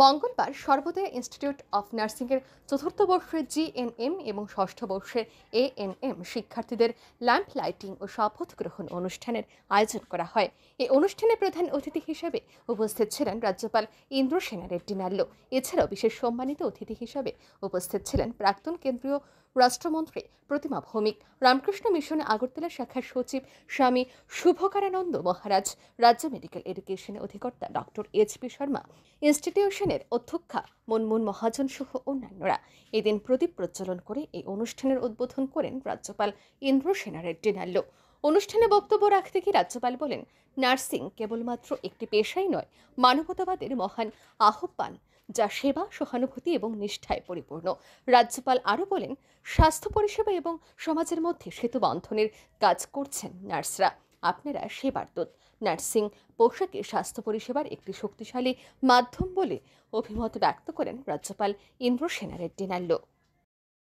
মঙ্গলবার Sarvodaya institute of নার্সিংয়ের চতুর্থ বর্ষের জিএনএম এবং ষষ্ঠ বর্ষের এএনএম শিক্ষার্থীদের ল্যাম্প লাইটিং ও শপথ গ্রহণ অনুষ্ঠানের আয়োজন করা হয়। এই অনুষ্ঠানে প্রধান অতিথি হিসেবে উপস্থিত ছিলেন রাজ্যপাল ইন্দ্রসেনা রেড্ডি নাল্লো। এছাড়াও বিশেষ সম্মানিত অতিথি হিসেবে উপস্থিত ছিলেন প্রাক্তন কেন্দ্রীয় রাষ্ট্রমন্ত্রী প্রতিমা ভৌমিক, রামকৃষ্ণ মিশন আগরতলা শাখার সচিব স্বামী শুভকারানন্দ মহারাজ, রাজ্য মেডিকেল এডুকেশন অধিকর্তা ডক্টর এইচ.পি. শর্মা, ইনস্টিটিউশনের অধ্যক্ষা মনমোহন মহাজন সহ অন্যান্যরা। এদিন প্রদীপ প্রজ্বলন করে এই অনুষ্ঠানের উদ্বোধন করেন রাজ্যপাল ইন্দ্রসেনা রেড্ডি নাল্লো। অনুষ্ঠানে বক্তব্য রাখতে গিয়ে রাজ্যপাল বলেন, নার্সিং কেবলমাত্র একটি পেশাই নয়, মানবতাবাদের মহান আহ্বান, যা সেবা, সহানুভূতি এবং নিষ্ঠায় পরিপূর্ণ। রাজ্যপাল আরও বলেন, স্বাস্থ্য পরিষেবা এবং সমাজের মধ্যে সেতু বন্ধনের কাজ করছেন নার্সরা। আপনারা সেবার দূত। নার্সিং পোশাকে স্বাস্থ্য পরিষেবার একটি শক্তিশালী মাধ্যম বলে অভিমত ব্যক্ত করেন রাজ্যপাল ইন্দ্রসেনা রেড্ডি নাল্লো।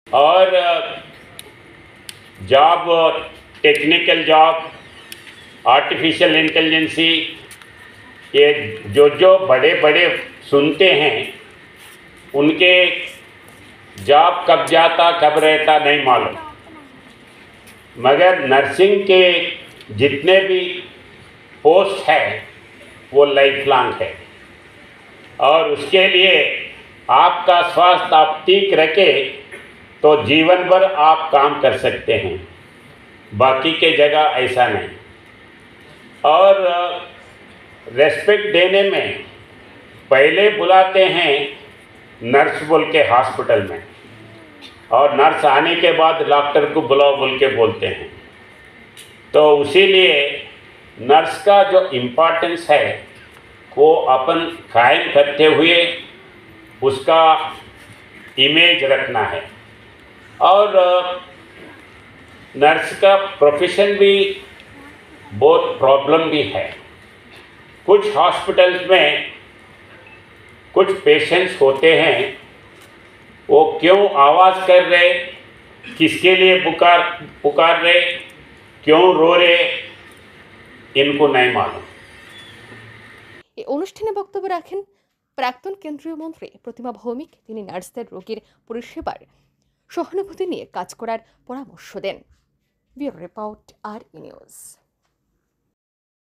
और job, technical job, artificial intelligence, ये जो बड़े बड़े सुनते हैं, उनके जॉब कब जाता कब रहता नहीं मालूम, मगर नर्सिंग के जितने भी पोस्ट है वो लाइफ लॉन्ग है और उसके लिए आपका स्वास्थ्य आप ठीक रखे तो जीवन भर आप काम कर सकते हैं, बाकी के जगह ऐसा नहीं। और रेस्पेक्ट देने में पहले बुलाते हैं नर्स बोल के हॉस्पिटल में, और नर्स आने के बाद डॉक्टर को बुलाओ बोल के बोलते हैं। तो उसीलिए नर्स का जो इम्पोर्टेंस है वो अपन कायम करते हुए उसका इमेज रखना है। और नर्स का प्रोफेशन भी बहुत प्रॉब्लम भी है। कुछ हॉस्पिटल्स में कुछ पेशेंट्स होते हैं, वो क्यों आवाज़ कर रहे, किसके लिए पुकार रहे, क्यों रो रहे, इनको नहीं मालूम। এই অনুষ্ঠানে বক্তব্য রাখেন প্রাক্তন কেন্দ্রীয় মন্ত্রী প্রতিমা ভৌমিক। তিনি নার্সদের রোগীর পরিষেবার সহানুভূতি নিয়ে কাজ করার পরামর্শ দেন। ব্যুরো রিপোর্ট, আর নিউজ।